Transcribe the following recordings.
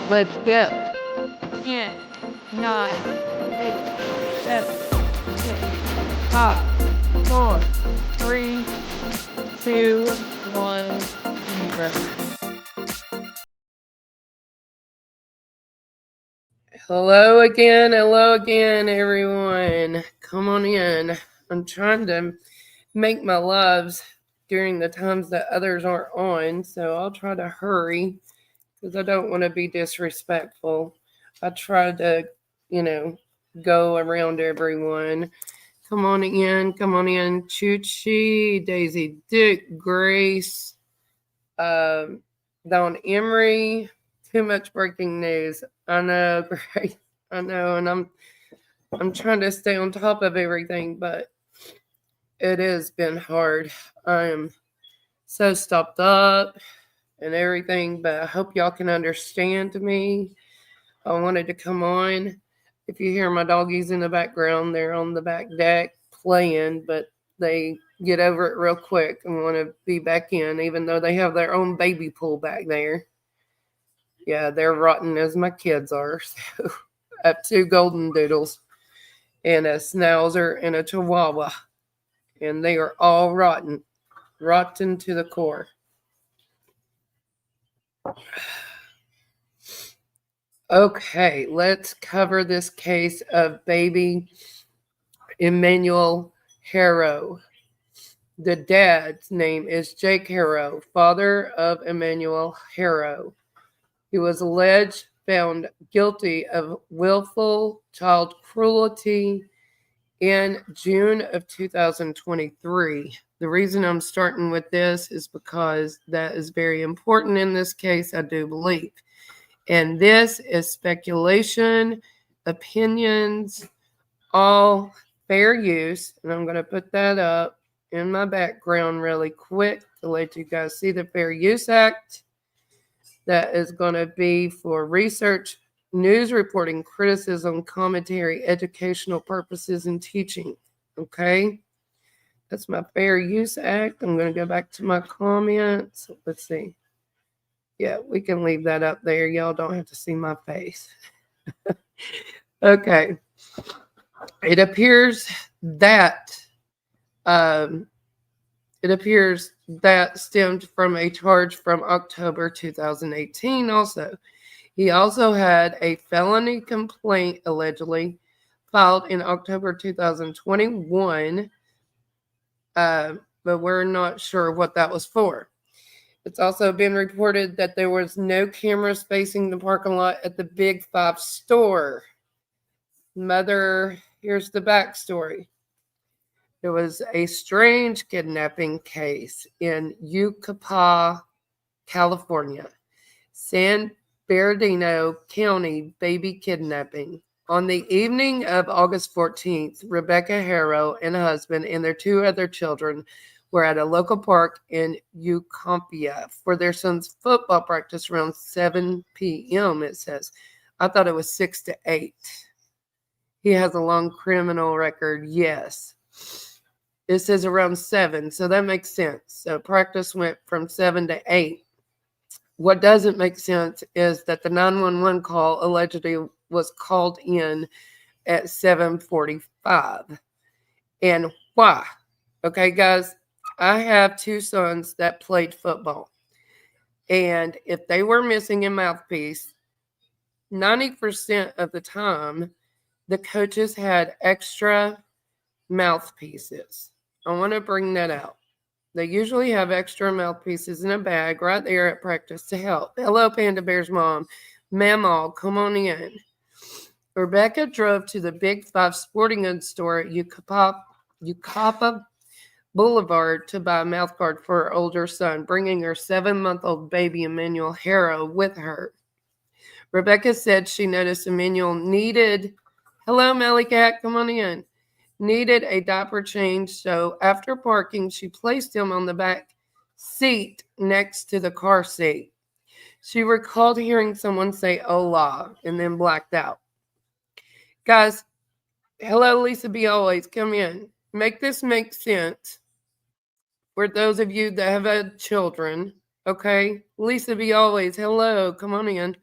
Let's go. 10, 9, 8, 7, 6, 5, 4, 3, 2, 1, 0. Hello again, everyone. Come on in. I'm trying to make my lives during the times that others aren't on, so I'll try to hurry because I don't want to be disrespectful. I try to, go around everyone. Come on in. Chuchi, Daisy Dick, Grace, Don Emery. Too much breaking news. I know, Grace. I know, and I'm trying to stay on top of everything, but it has been hard. I am so stopped up and everything, but I hope y'all can understand me. I wanted to come on. If you hear my doggies in the background, they're on the back deck playing, but they get over it real quick and want to be back in, even though they have their own baby pool back there. Yeah, they're rotten as my kids are. So I have 2 golden doodles and a schnauzer and a chihuahua, and they are all rotten to the core. Okay, let's cover this case of baby Emmanuel Haro. The dad's name is Jake Haro, father of Emmanuel Haro. He was alleged found guilty of willful child cruelty in June of 2023. The reason I'm starting with this is because that is very important in this case, I do believe. And this is speculation, opinions, all fair use. And I'm going to put that up in my background really quick to let you guys see the Fair Use Act. That is going to be for research, news reporting, criticism, commentary, educational purposes, and teaching. Okay? That's my Fair Use Act. I'm going to go back to my comments. Let's see. Yeah, we can leave that up there. Y'all don't have to see my face. Okay. It appears that stemmed from a charge from October 2018 also. He also had a felony complaint allegedly filed in October 2021, but we're not sure what that was for. It's also been reported that there was no cameras facing the parking lot at the Big 5 store. Mother, here's the backstory. There was a strange kidnapping case in Yucaupa, California. San Bernardino County baby kidnapping. On the evening of August 14th, Rebecca Haro and husband and their 2 other children were at a local park in Yucaupa for their son's football practice around 7 p.m., it says. I thought it was 6 to 8. He has a long criminal record, yes. It says around 7, so that makes sense. So practice went from 7 to 8. What doesn't make sense is that the 911 call allegedly was called in at 7:45. And why? Okay, guys, I have 2 sons that played football. And if they were missing a mouthpiece, 90% of the time, the coaches had extra mouthpieces. I want to bring that out. They usually have extra mouthpieces in a bag right there at practice to help. Hello, Panda Bear's mom. Mamaw, come on in. Rebecca drove to the Big 5 sporting goods store at Yucaupa Boulevard to buy a mouthguard for her older son, bringing her 7-month-old baby Emmanuel Haro with her. Rebecca said she noticed Emmanuel needed, hello, Melly Cat, come on in, needed a diaper change. So after parking, she placed him on the back seat next to the car seat. She recalled hearing someone say hola and then blacked out. Guys, hello, Lisa B. Always, come in. Make this make sense for those of you that have had children, okay? Lisa B. Always, hello, come on in.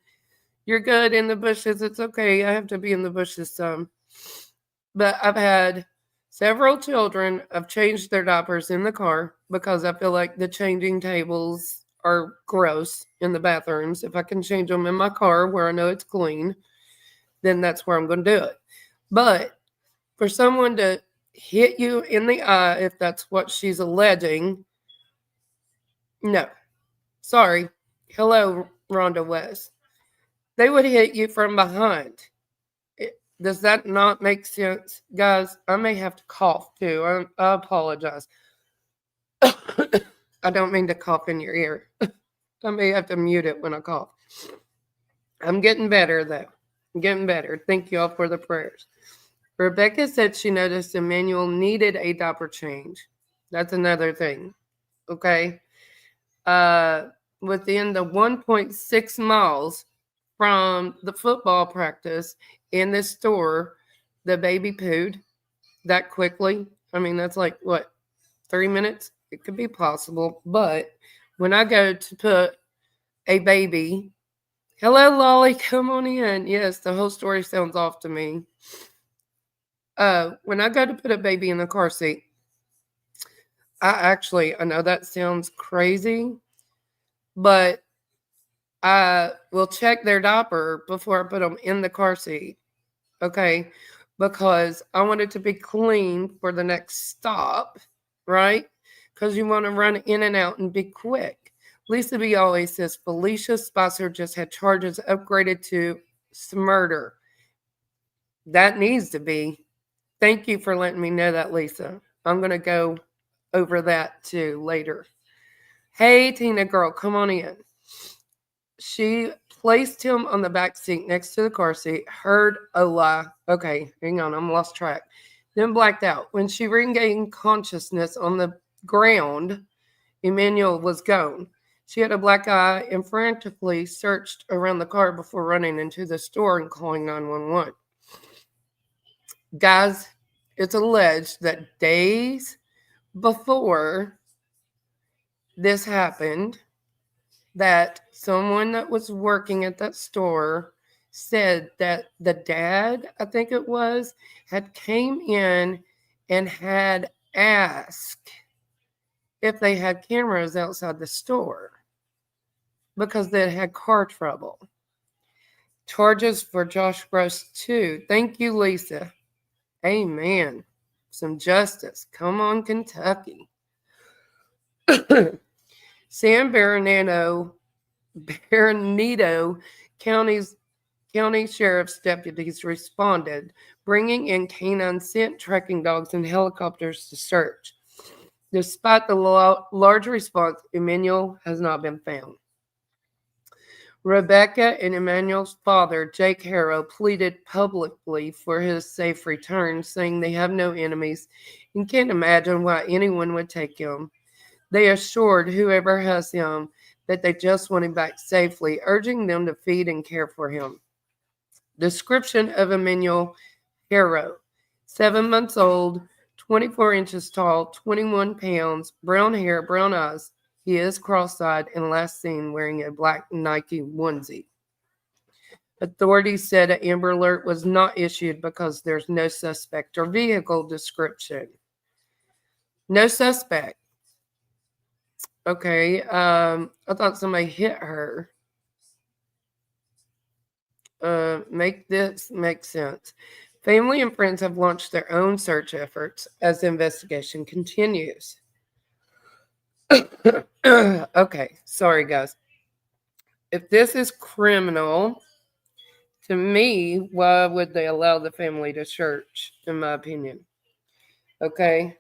You're good in the bushes. It's okay. I have to be in the bushes some. But I've had several children. I've changed their diapers in the car because I feel like the changing tables are gross in the bathrooms. If I can change them in my car where I know it's clean, then that's where I'm going to do it. But for someone to hit you in the eye, if that's what she's alleging, no. Sorry. Hello, Rhonda West. They would hit you from behind. Does that not make sense? Guys, I may have to cough too. I apologize. I don't mean to cough in your ear. I may have to mute it when I cough. I'm getting better, though. I'm getting better. Thank you all for the prayers. Rebecca said she noticed Emmanuel needed a diaper change. That's another thing. Okay. Within the 1.6 miles from the football practice in this store, the baby pooed that quickly. I mean, that's like, what, 3 minutes? It could be possible. But when I go to put a baby, hello, Lolly, come on in. Yes, the whole story sounds off to me. When I go to put a baby in the car seat, I know that sounds crazy, but I will check their diaper before I put them in the car seat, okay? Because I want it to be clean for the next stop, right? Because you want to run in and out and be quick. Lisa B. always says Felicia Spicer just had charges upgraded to murder. That needs to be. Thank you for letting me know that, Lisa. I'm going to go over that too later. Hey, Tina girl, come on in. She placed him on the back seat next to the car seat, heard a lie. Okay, hang on, I'm lost track. Then blacked out. When she regained consciousness on the ground, Emmanuel was gone. She had a black eye and frantically searched around the car before running into the store and calling 911. Guys, it's alleged that days before this happened, that someone that was working at that store said that the dad, I think it was, had came in and had asked if they had cameras outside the store because they had car trouble. Charges for Josh Gross too. Thank you, Lisa. Amen. Some justice. Come on, Kentucky. San Bernardino County Sheriff's deputies responded, bringing in canine scent tracking dogs and helicopters to search. Despite the large response, Emmanuel has not been found. Rebecca and Emmanuel's father, Jake Haro, pleaded publicly for his safe return, saying they have no enemies and can't imagine why anyone would take him. They assured whoever has him that they just want him back safely, urging them to feed and care for him. Description of Emmanuel Haro: 7 months old, 24 inches tall, 21 pounds, brown hair, brown eyes. He is cross-eyed and last seen wearing a black Nike onesie. Authorities said an Amber Alert was not issued because there's no suspect or vehicle description. No suspect. Okay, I thought somebody hit her. Make this make sense. Family and friends have launched their own search efforts as the investigation continues. Okay, sorry guys. If this is criminal, to me, why would they allow the family to search, in my opinion? Okay.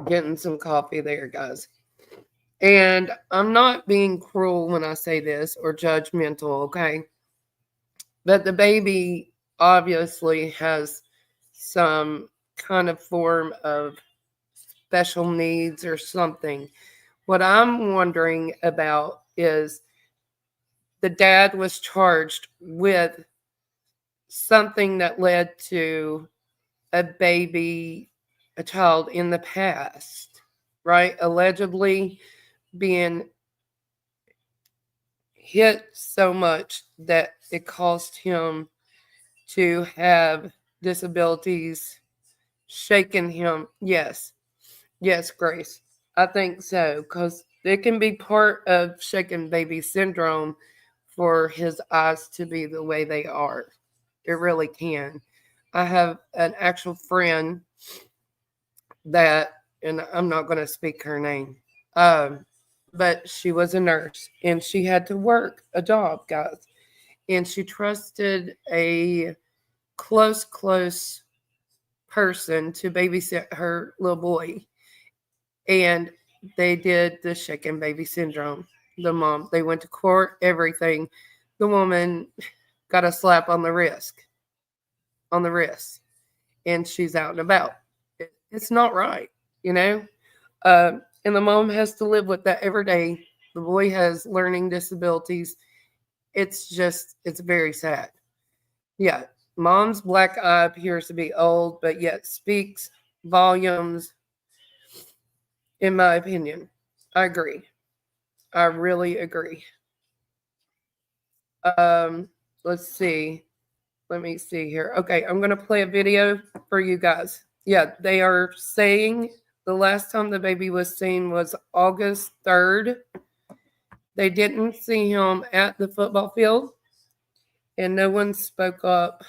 Getting some coffee there, guys. And I'm not being cruel when I say this or judgmental, okay? But the baby obviously has some kind of form of special needs or something. What I'm wondering about is the dad was charged with something that led to a child in the past, right? Allegedly being hit so much that it caused him to have disabilities, shaken him. Yes, yes, Grace. I think so, because it can be part of shaken baby syndrome for his eyes to be the way they are. It really can. I have an actual friend that, and I'm not going to speak her name, um, but she was a nurse and she had to work a job, guys. And she trusted a close person to babysit her little boy. And they did the shaken baby syndrome. The mom, they went to court, everything. The woman got a slap on the wrist, and she's out and about. It's not right, you know? And the mom has to live with that every day. The boy has learning disabilities. It's very sad. Yeah, mom's black eye appears to be old, but yet speaks volumes, in my opinion. I agree. I really agree. Um, let's see. Let me see here. Okay, I'm going to play a video for you guys. Yeah, they are saying the last time the baby was seen was August 3rd. They didn't see him at the football field, and no one spoke up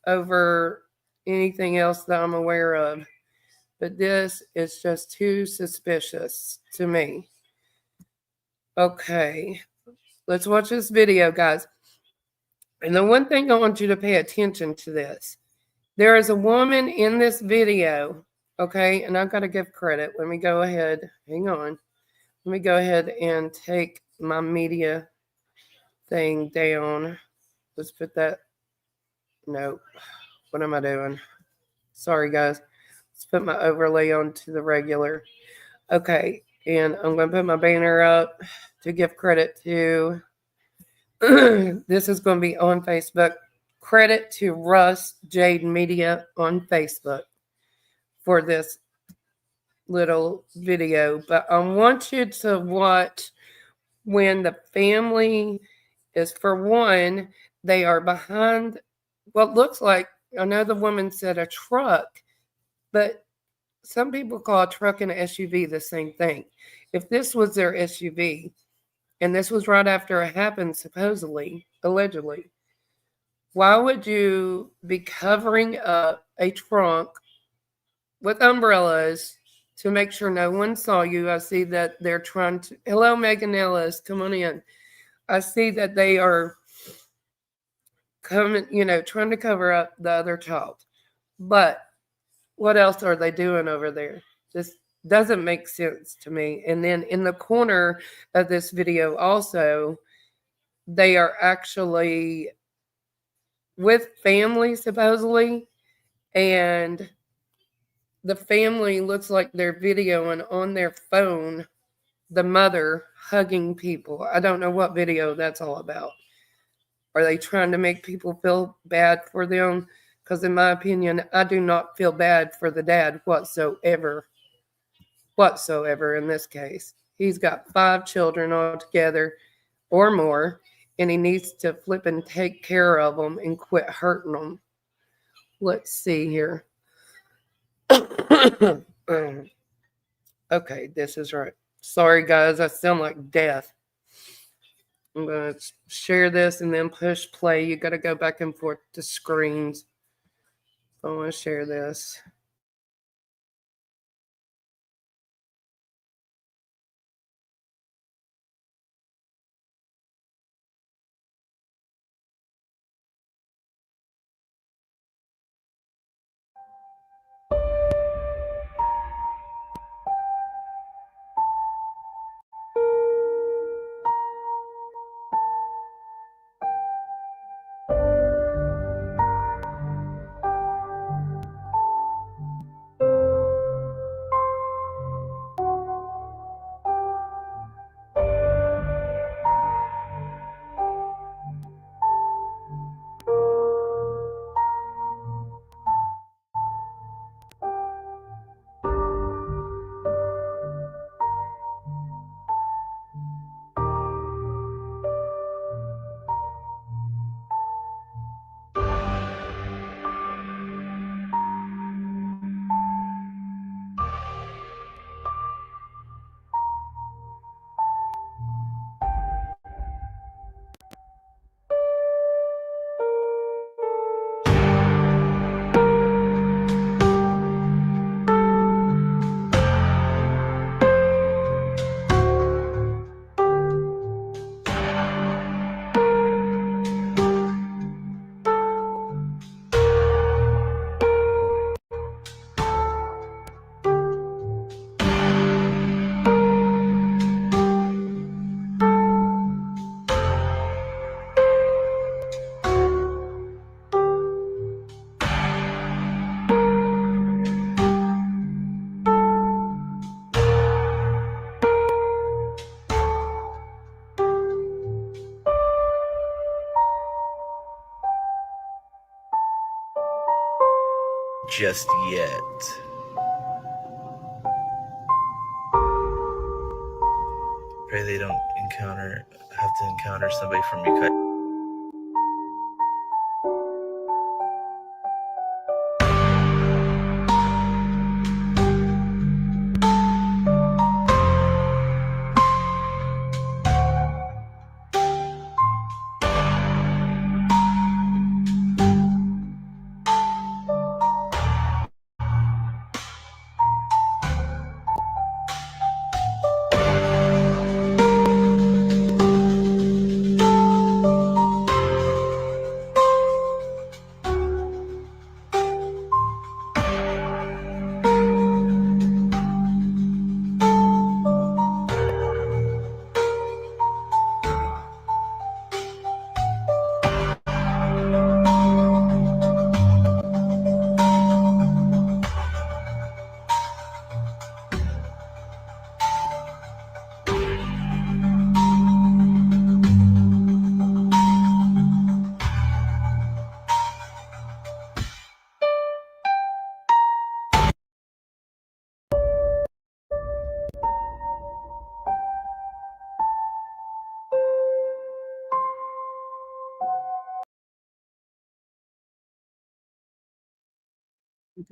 over anything else that I'm aware of. But this is just too suspicious to me. Okay, let's watch this video, guys. And the one thing I want you to pay attention to this. There is a woman in this video, okay, and I've got to give credit. Let me go ahead. Hang on. Let me go ahead and take my media thing down. Let's put that. No. What am I doing? Sorry, guys. Let's put my overlay onto the regular. Okay, and I'm going to put my banner up to give credit to. This is going to be on Facebook. Credit to Russ Jade Media on Facebook for this little video. But I want you to watch when the family is, for one, they are behind what looks like, I know the woman said a truck, but some people call a truck and an SUV the same thing. If this was their SUV, and this was right after it happened, supposedly, allegedly, why would you be covering up a trunk with umbrellas to make sure no one saw you? I see that they're trying to. Hello, Megan Ellis. Come on in. I see that they are coming, trying to cover up the other child. But what else are they doing over there? This doesn't make sense to me. And then in the corner of this video, also, they are actually with family, supposedly, and the family looks like they're videoing on their phone the mother hugging people. I don't know what video that's all about. Are they trying to make people feel bad for them? Because in my opinion, I do not feel bad for the dad whatsoever in this case. He's got 5 children altogether or more, and he needs to flip and take care of them and quit hurting them. Let's see here. Okay, this is right. Sorry, guys, I sound like death. I'm going to share this and then push play. You got to go back and forth to screens. I want to share this. just yet. Pray they don't have to encounter somebody from Yucaupa.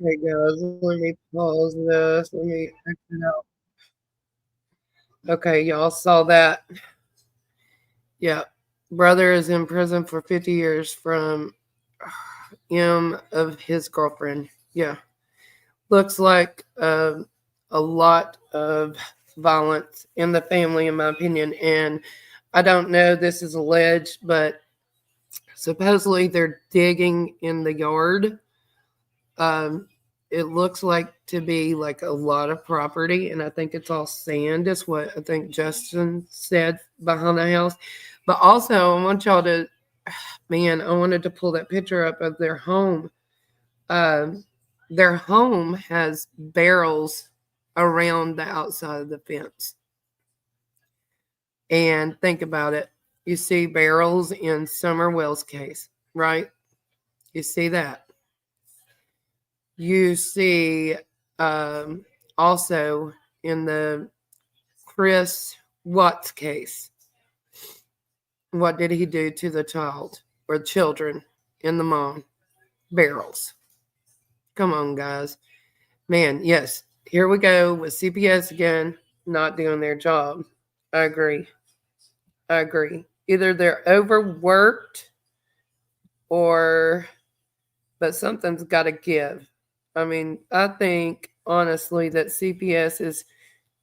Okay, guys, let me pause this. Let me exit out. Okay, y'all saw that. Yeah. Brother is in prison for 50 years from of his girlfriend. Yeah. Looks like a lot of violence in the family, in my opinion. And I don't know, this is alleged, but supposedly they're digging in the yard. It looks like to be like a lot of property, and I think it's all sand, is what I think Justin said behind the house. But also, I want y'all to, man, I wanted to pull that picture up of their home. Their home has barrels around the outside of the fence. And think about it. You see barrels in Summer Wells' case, right? You see that. You see also in the Chris Watts case, what did he do to the child or children and the mom? Barrels. Come on, guys. Man, yes. Here we go with CPS again, not doing their job. I agree. Either they're overworked but something's got to give. I mean, I think honestly that CPS is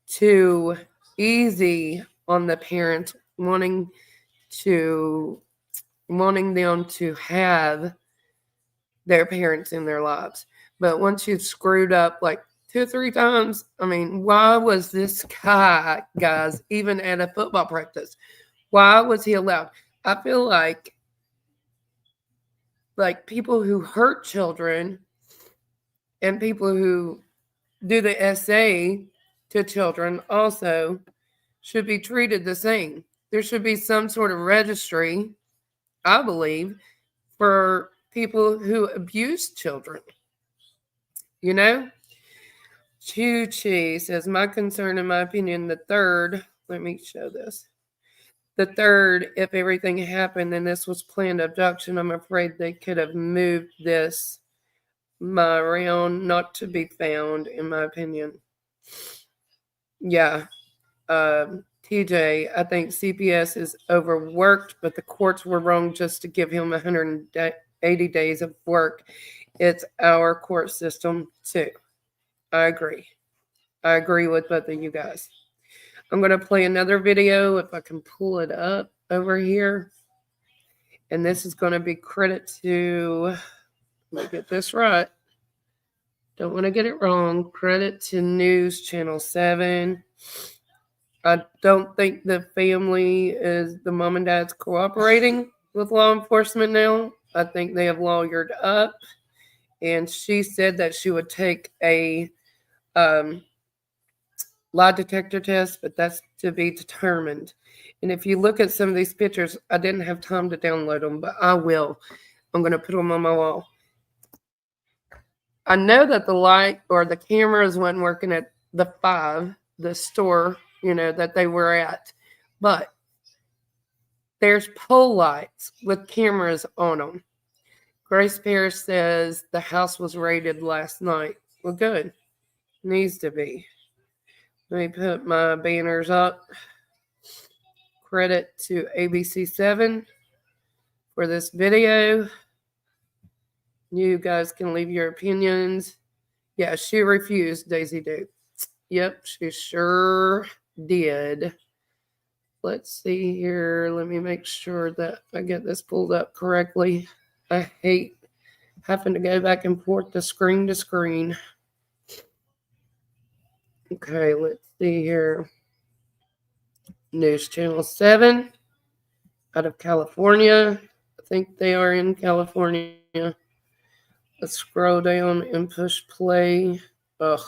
too easy on the parents wanting them to have their parents in their lives. But once you've screwed up like 2 or 3 times, I mean, why was this guy, guys, even at a football practice? Why was he allowed? I feel like people who hurt children and people who do the SA to children also should be treated the same. There should be some sort of registry, I believe, for people who abuse children. You know? Chi says, my concern, in my opinion, the third, let me show this. The third, if everything happened and this was planned abduction, I'm afraid they could have moved this around, not to be found, in my opinion. Yeah. TJ, I think CPS is overworked, but the courts were wrong just to give him 180 days of work. It's our court system too. I agree with both of you guys. I'm going to play another video if I can pull it up over here. And this is going to be credit to, let me get this right. Don't want to get it wrong. Credit to News Channel 7. I don't think the mom and dad's cooperating with law enforcement now. I think they have lawyered up. And she said that she would take a lie detector test, but that's to be determined. And if you look at some of these pictures, I didn't have time to download them, but I will. I'm going to put them on my wall. I know that the light or the cameras wasn't working at the 5, the store, that they were at. But there's pole lights with cameras on them. Grace Pierce says the house was raided last night. Well, good. Needs to be. Let me put my banners up. Credit to ABC7 for this video. You guys can leave your opinions. Yeah, she refused, Daisy Duke. Yep, she sure did. Let's see here. Let me make sure that I get this pulled up correctly. I hate having to go back and forth to screen. Okay, let's see here. News Channel 7 out of California. I think they are in California. Let's scroll down and push play. Ugh,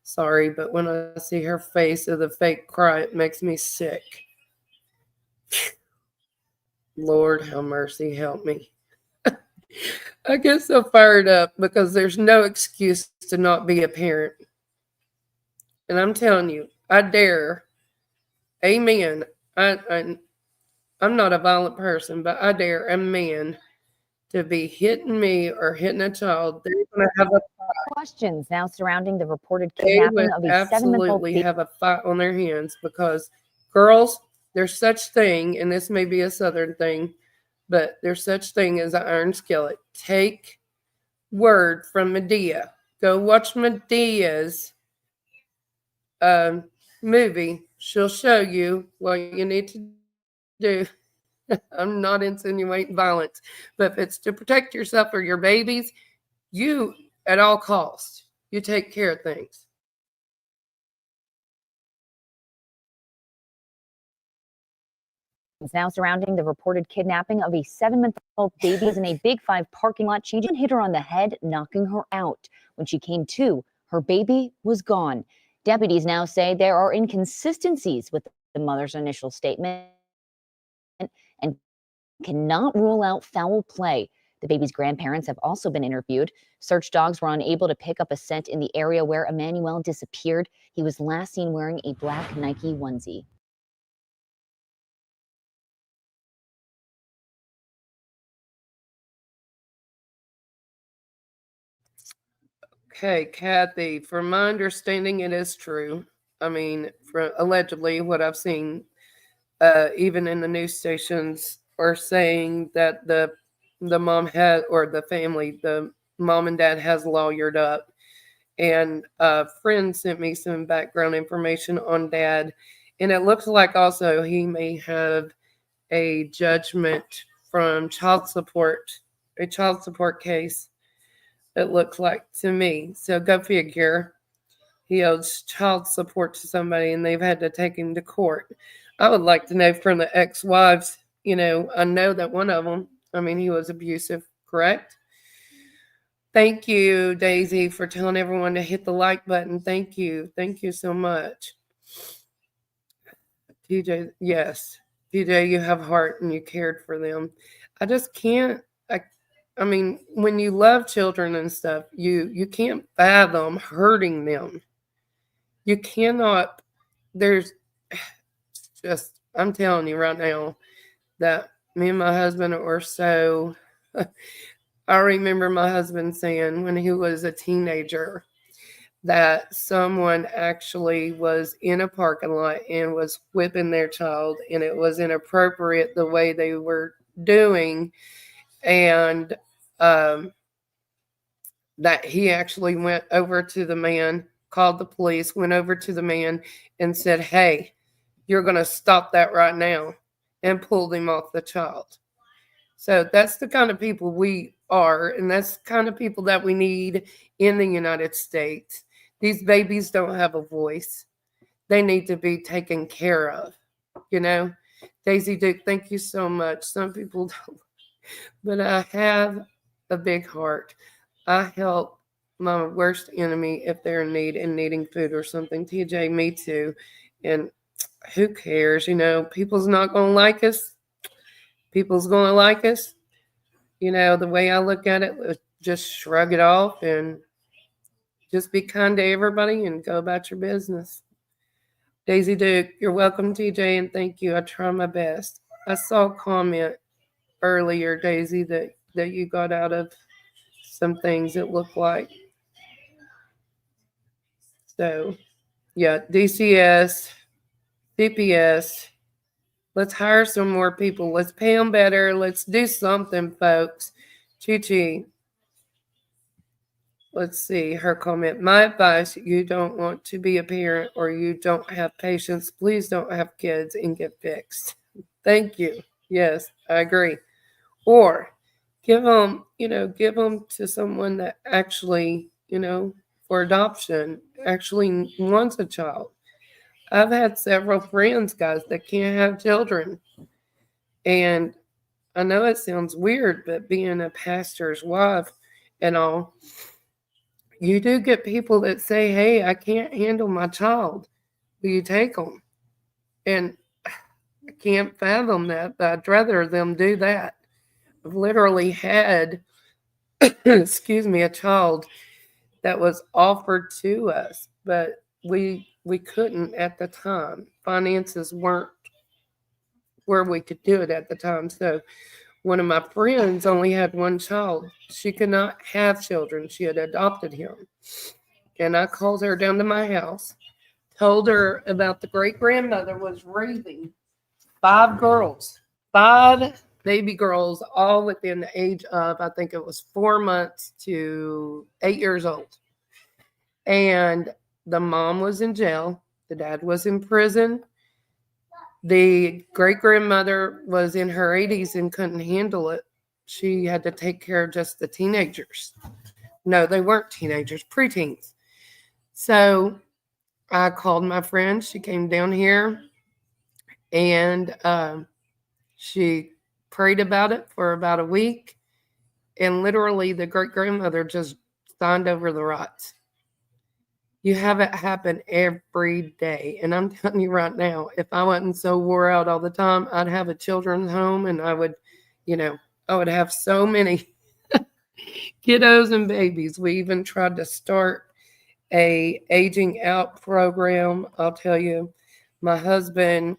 sorry, but when I see her face of the fake cry, it makes me sick. Lord have mercy, help me. I get so fired up because there's no excuse to not be a parent. And I'm telling you, I dare. Amen. I'm not a violent person, but I dare a man to be hitting me or hitting a child. They're going to have a questions now surrounding the reported they kidnapping would of a 7-month-old absolutely have a fight on their hands because girls, there's such thing, and this may be a Southern thing, but there's such thing as an iron skillet. Take word from Medea. Go watch Medea's movie. She'll show you what you need to do. I'm not insinuating violence, but if it's to protect yourself or your babies, you, at all costs, you take care of things. Now surrounding the reported kidnapping of a 7-month-old baby in a Big 5 parking lot. She just hit her on the head, knocking her out. When she came to, her baby was gone. Deputies now say there are inconsistencies with the mother's initial statement and cannot rule out foul play. The baby's grandparents have also been interviewed. Search dogs were unable to pick up a scent in the area where Emmanuel disappeared. He was last seen wearing a black Nike onesie. Okay, Kathy, from my understanding, it is true. I mean, allegedly, what I've seen, even in the news stations, are saying that the mom had, or the family, the mom and dad has lawyered up. And a friend sent me some background information on dad, and it looks like also he may have a judgment from child support, a child support case. It looks like to me. So go figure. He owes child support to somebody and they've had to take him to court. I would like to know from the ex-wives, I know that one of them, he was abusive, correct? Thank you, Daisy, for telling everyone to hit the like button. Thank you. Thank you so much. TJ, yes. TJ, you have heart and you cared for them. I just can't. When you love children and stuff, you can't fathom hurting them. You cannot. There's just, I'm telling you right now that me and my husband are so. I remember my husband saying when he was a teenager that someone actually was in a parking lot and was whipping their child, and it was inappropriate the way they were doing, and that he actually went over to the man, called the police, went over to the man and said, "Hey, you're going to stop that right now," and pulled him off the child. So that's the kind of people we are, and that's the kind of people that we need in the United States. These babies don't have a voice. They need to be taken care of, Daisy Duke, thank you so much. Some people don't, but I have a big heart. I help my worst enemy if they're in need and needing food or something. TJ, me too. And who cares? People's not going to like us. People's going to like us. The way I look at it, just shrug it off and Just be kind to everybody and go about your business. Daisy Duke, you're welcome, TJ, and thank you. I try my best. I saw a comment earlier, Daisy, that you got out of some things it looked like. So, yeah, DCS, CPS. Let's hire some more people. Let's pay them better. Let's do something, folks. Chi-Chi. Let's see her comment. My advice, you don't want to be a parent or you don't have patience, please don't have kids and get fixed. Thank you. Yes, I agree. Or give them to someone that actually, for adoption, actually wants a child. I've had several friends, guys, that can't have children. And I know it sounds weird, but being a pastor's wife and all, you do get people that say, hey, I can't handle my child. Will you take them? And I can't fathom that, but I'd rather them do that. I've literally had, excuse me, a child that was offered to us, but we couldn't at the time. Finances weren't where we could do it at the time. So one of my friends only had one child. She could not have children. She had adopted him. And I called her down to my house, told her about the great-grandmother was raising 5 girls, 5 baby girls, all within the age of, I think it was 4 months to 8 years old. And the mom was in jail. The dad was in prison. The great-grandmother was in her 80s and couldn't handle it. She had to take care of just the teenagers. No, they weren't teenagers, preteens. So I called my friend. She came down here and she prayed about it for about a week. And literally the great-grandmother just signed over the rights. You have it happen every day. And I'm telling you right now, if I wasn't so wore out all the time, I'd have a children's home and I would have so many kiddos and babies. We even tried to start a aging out program. I'll tell you, my husband,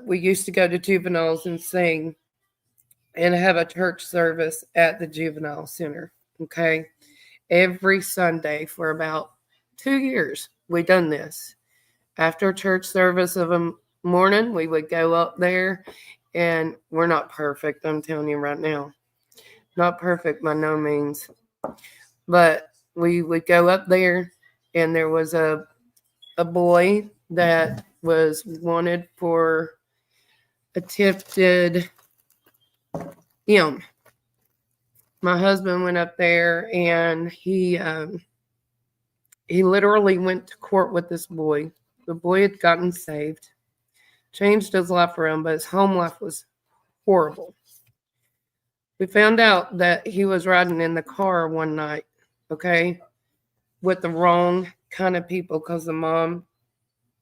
we used to go to juveniles and sing and have a church service at the juvenile center. Okay. Every Sunday for about 2 years, we done this. After church service of a morning, we would go up there, and we're not perfect. I'm telling you right now, not perfect by no means, but we would go up there, and there was a boy that was wanted for attempted My husband went up there, and he literally went to court with this boy. The boy had gotten saved, changed his life around, but his home life was horrible. We found out that he was riding in the car one night, okay, with the wrong kind of people, because the mom,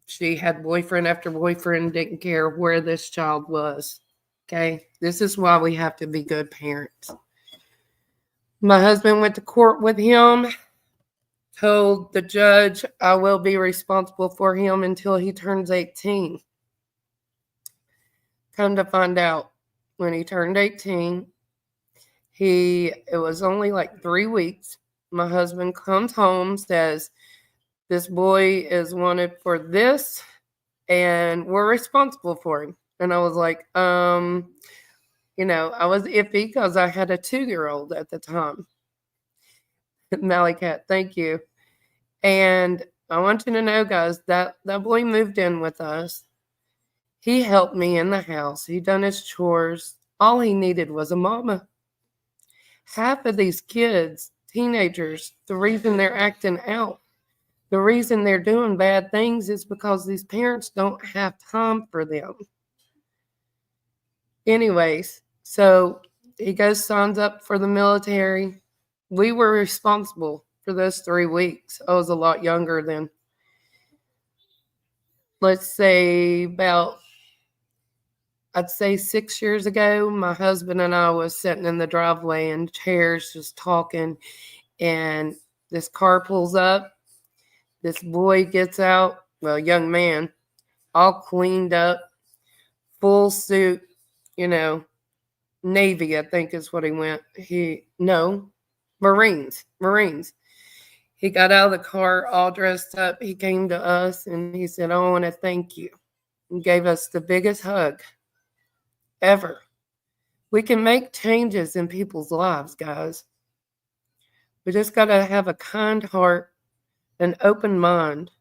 she had boyfriend after boyfriend, didn't care where this child was, okay? This is why we have to be good parents. My husband went to court with him, told the judge, I will be responsible for him until he turns 18. Come to find out, when he turned 18, it was only like 3 weeks. My husband comes home, says, this boy is wanted for this, and we're responsible for him. And I was like, I was iffy because I had a 2-year-old at the time. Mallycat, thank you. And I want you to know, guys, that boy moved in with us. He helped me in the house. He done his chores. All he needed was a mama. Half of these kids, teenagers, the reason they're acting out, the reason they're doing bad things is because these parents don't have time for them. Anyways, so he goes, signs up for the military. We were responsible for those 3 weeks. I was a lot younger then. Let's say I'd say 6 years ago, my husband and I was sitting in the driveway in chairs just talking, and This car pulls up. This boy gets out, well, young man, all cleaned up, full suit, Navy, I think is what he went. Marines. He got out of the car all dressed up. He came to us and he said, I want to thank you. And gave us the biggest hug ever. We can make changes in people's lives, guys. We just got to have a kind heart, an open mind,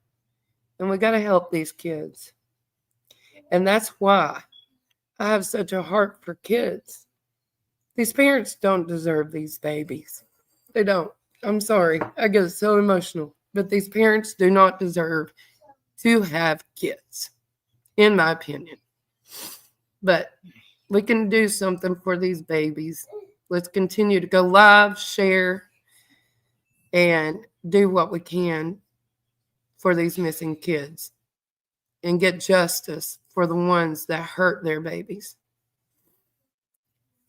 and we got to help these kids. And that's why I have such a heart for kids. These parents don't deserve these babies. They don't. I'm sorry. I get so emotional. But these parents do not deserve to have kids, in my opinion. But we can do something for these babies. Let's continue to go live, share, and do what we can for these missing kids and get justice for the ones that hurt their babies.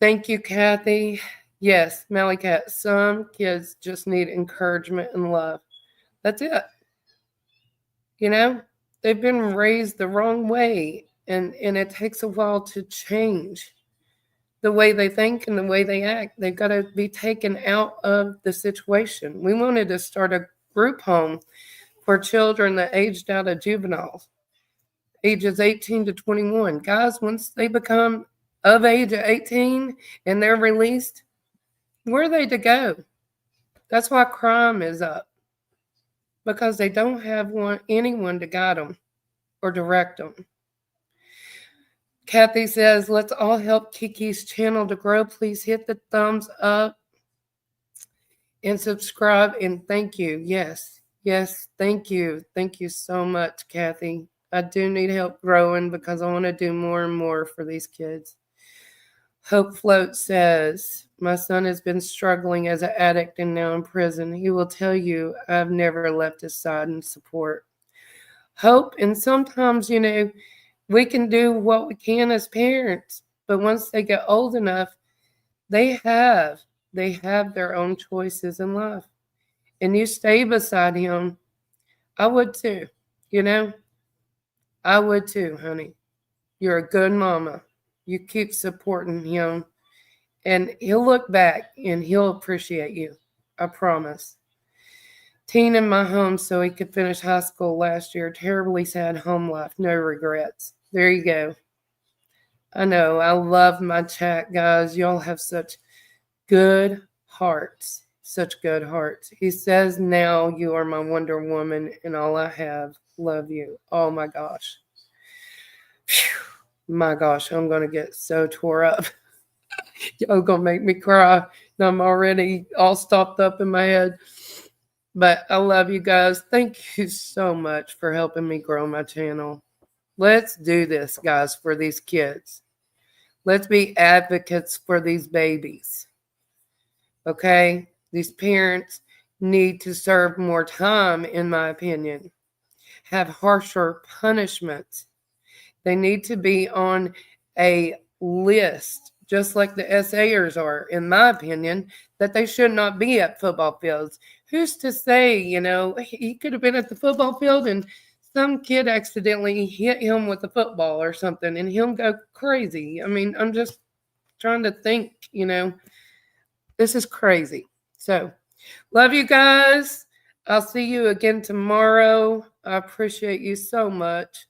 Thank you, Kathy. Yes, Melly Cat, some kids just need encouragement and love. That's it. They've been raised the wrong way, and it takes a while to change the way they think and the way they act. They've got to be taken out of the situation. We wanted to start a group home for children that aged out of juveniles, ages 18 to 21. Guys, once they become of age at 18 and they're released, where are they to go? That's why crime is up, because they don't have anyone to guide them or direct them. Kathy says, let's all help Kiki's channel to grow. Please hit the thumbs up and subscribe. And thank you. Yes, thank you. Thank you so much, Kathy. I do need help growing because I want to do more and more for these kids. Hope Float says, my son has been struggling as an addict and now in prison. He will tell you I've never left his side in support. Hope, and sometimes, we can do what we can as parents, but once they get old enough, they have their own choices in life. And you stay beside him. I would too, I would too, honey. You're a good mama. You keep supporting him, and he'll look back and he'll appreciate you. I promise. Teen in my home so he could finish high school last year. Terribly sad home life. No regrets. There you go. I know. I love my chat, guys. Y'all have such good hearts. Such good hearts. He says, now you are my Wonder Woman and all I have. Love you. Oh, my gosh. Phew. My gosh, I'm going to get so tore up. Y'all going to make me cry. I'm already all stopped up in my head. But I love you guys. Thank you so much for helping me grow my channel. Let's do this, guys, for these kids. Let's be advocates for these babies. Okay? These parents need to serve more time, in my opinion. Have harsher punishments. They need to be on a list, just like the SAers are, in my opinion, that they should not be at football fields. Who's to say, he could have been at the football field and some kid accidentally hit him with a football or something and he'll go crazy. I mean, I'm just trying to think, this is crazy. So, love you guys. I'll see you again tomorrow. I appreciate you so much.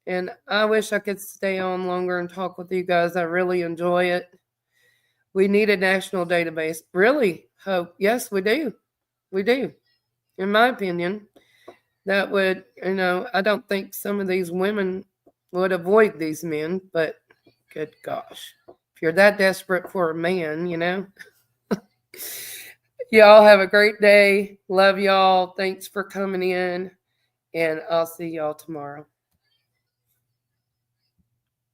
And I wish I could stay on longer and talk with you guys. I really enjoy it. We need a national database. Really, Hope. Yes, we do. We do. In my opinion, that would, I don't think some of these women would avoid these men, but good gosh. If you're that desperate for a man, Y'all have a great day. Love y'all. Thanks for coming in. And I'll see y'all tomorrow.